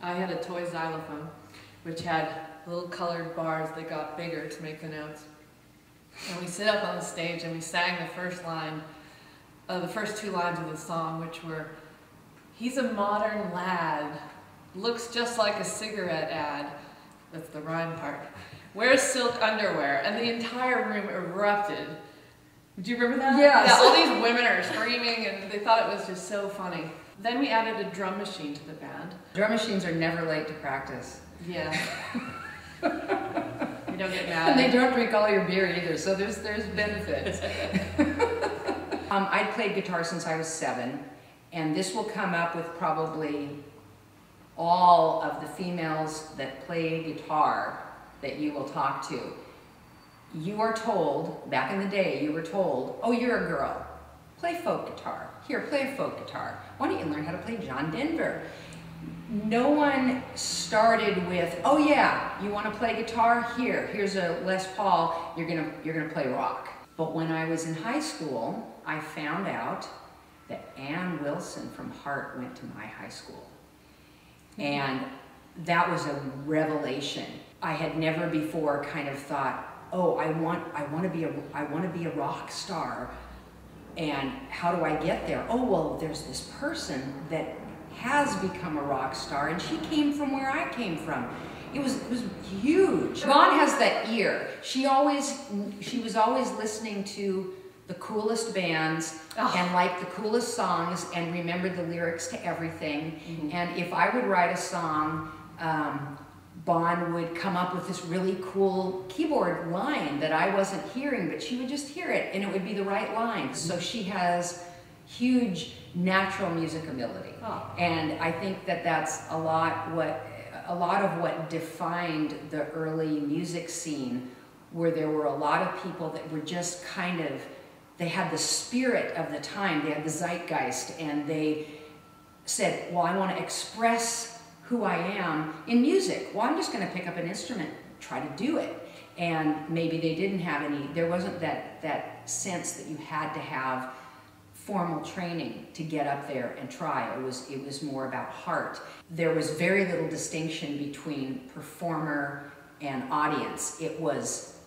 I had a toy xylophone, which had little colored bars that got bigger to make the notes. And we sit up on the stage and we sang the first line, the first two lines of the song, which were, "He's a modern lad, looks just like a cigarette ad." That's the rhyme part. "Wears silk underwear," and the entire room erupted. Do you remember that? Yes. Yeah, all these women are screaming and they thought it was just so funny. Then we added a drum machine to the band. Drum machines are never late to practice. Yeah. You don't get mad. And they don't drink all your beer either, so there's benefits. I'd played guitar since I was 7, and this will come up with probably all of the females that play guitar that you will talk to. You are told, back in the day, you were told, "Oh, you're a girl. Play folk guitar. Here, play a folk guitar. Why don't you learn how to play John Denver?" No one started with, "Oh yeah, you want to play guitar? Here's a Les Paul. You're gonna play rock." But when I was in high school, I found out that Ann Wilson from Heart went to my high school, and that was a revelation. I had never before kind of thought, "Oh, I want to be a rock star, and how do I get there?" Oh, well, there's this person that has become a rock star, and she came from where I came from. It was huge. Vaughn has that ear. She was always listening to the coolest bands and like the coolest songs and remembered the lyrics to everything. Mm-hmm. And if I would write a song, Vaughn would come up with this really cool keyboard line that I wasn't hearing, but she would just hear it and it would be the right line. So she has huge natural music ability. Oh. And I think that that's a lot of what defined the early music scene, where there were a lot of people that were just kind of, they had the spirit of the time, they had the zeitgeist, and they said, "Well, I want to express who I am in music. Well, I'm just going to pick up an instrument, try to do it." And maybe they didn't have there wasn't that sense that you had to have formal training to get up there and try. It was more about heart. There was very little distinction between performer and audience. It was,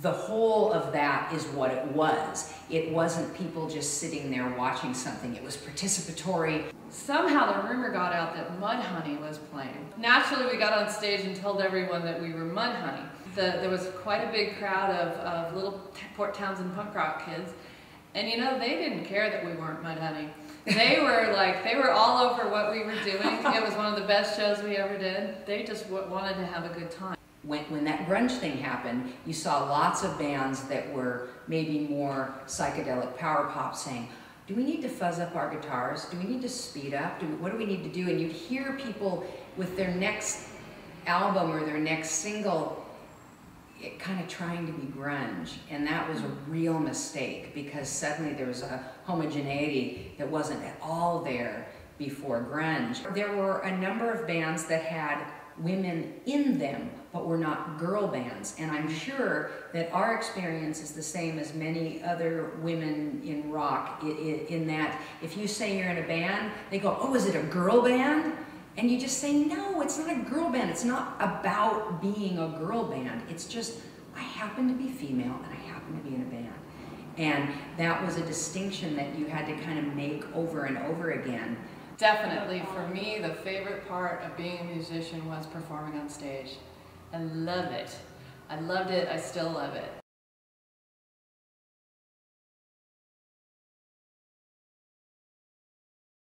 the whole of that is what it was. It wasn't people just sitting there watching something. It was participatory. Somehow the rumor got out that Mudhoney was playing. Naturally, we got on stage and told everyone that we were Mudhoney. There was quite a big crowd of little Port Townsend punk rock kids. And you know, they didn't care that we weren't Mudhoney. They were all over what we were doing. It was one of the best shows we ever did. They just wanted to have a good time. When that grunge thing happened, you saw lots of bands that were maybe more psychedelic power pop saying, "Do we need to fuzz up our guitars? Do we need to speed up? What do we need to do?" And you'd hear people with their next album or their next single kind of trying to be grunge, and that was a real mistake, because suddenly there was a homogeneity that wasn't at all there before grunge. There were a number of bands that had women in them but were not girl bands, and I'm sure that our experience is the same as many other women in rock, in that if you say you're in a band, they go, "Oh, is it a girl band?" And you just say, "No, it's not a girl band. It's not about being a girl band. It's just, I happen to be female and I happen to be in a band." And that was a distinction that you had to kind of make over and over again. Definitely, for me, the favorite part of being a musician was performing on stage. I love it. I loved it. I still love it.